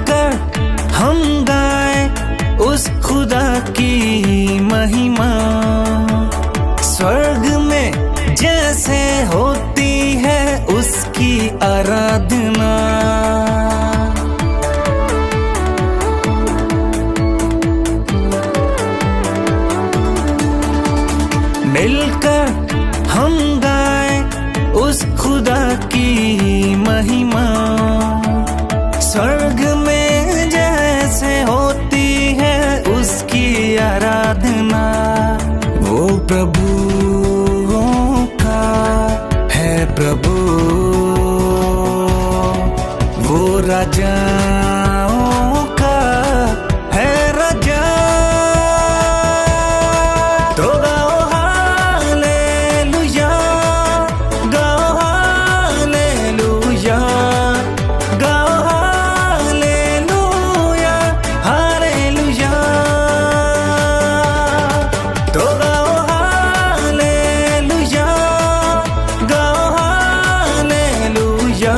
मिलकर हम गाएं उस खुदा की महिमा। स्वर्ग में जैसे होती है उसकी आराधना। मिलकर हम गाएं उस खुदा की महिमा। स्वर्ग में जैसे होती है उसकी आराधना। वो प्रभुओं का है प्रभु, वो राजाओं का है राजा। तो गाओ हालेलुया, गाओ हालेलुया, गाओ हालेलुया, हालेलुया। तो गाओ हालेलुया, गाओ हालेलुया,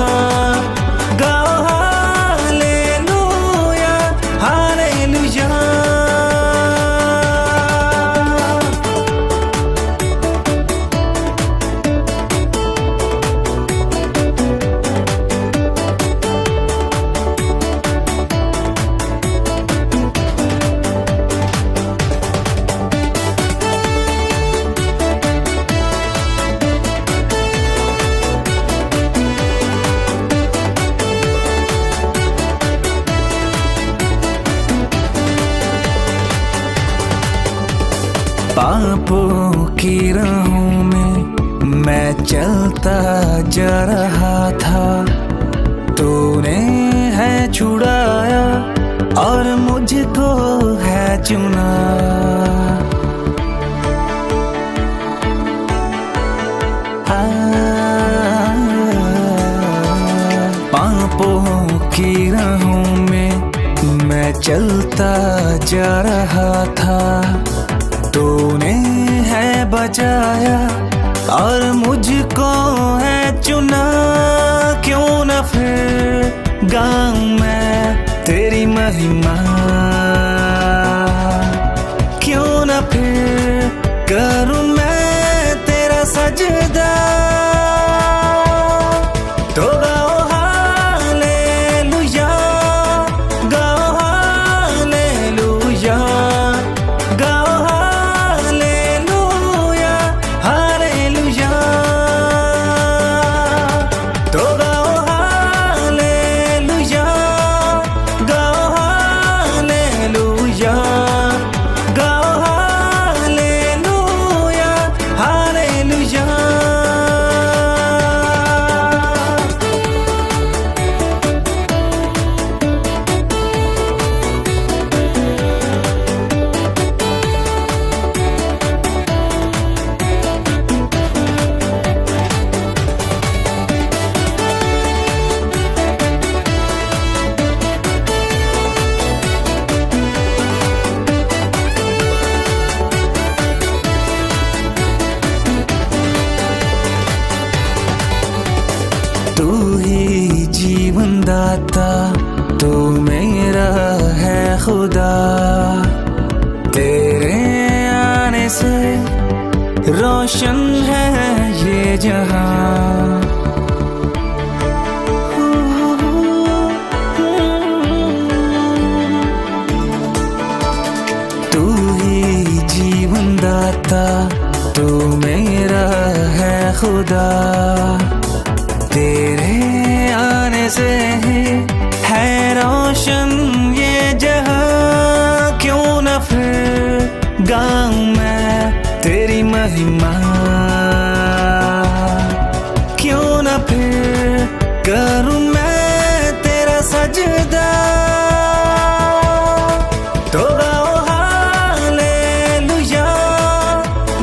गाओ हालेलुया, हालेलुया। पापों की राहों में मैं चलता जा रहा था। तूने है छुड़ाया और मुझको है चुना। पापों की राहों में मैं चलता जा रहा था। तूने है बचाया और मुझको है चुना। क्यों न फिर गाऊं मैं तेरी महिमा, क्यों न फिर करूं मैं तेरा सजदा। तो गाओ हालेलुया, गाओ हालेलुया, गाओ हालेलुया, हालेलुया। तो गाओ हालेलुया, गाओ हालेलुया, गाओ हालेलुया, हालेलुया। तू ही जीवन दाता, तू मेरा है खुदा। तेरे आने से रोशन है ये जहां। तू ही जीवन दाता, तू मेरा है खुदा। तेरे आने से है रोशन ये जहां। क्यों न फिर गाऊं मैं तेरी महिमा, क्यों न फिर करूं मैं तेरा सजदा। तो गाओ हालेलुया,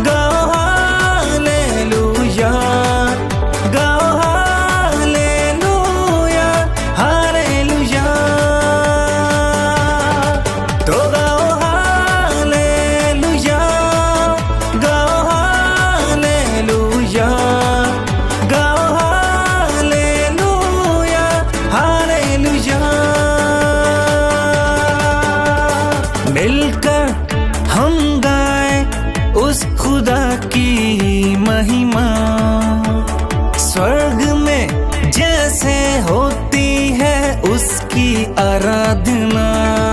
गाओ हालेलुया, गाओ हालेलुया, हालेलुया। तो गाओ हालेलुया, गाओ हालेलुया, गाओ हालेलुया, मिलकर हम गाएं उस खुदा की महिमा। स्वर्ग में जैसे होती है उसकी आराधना।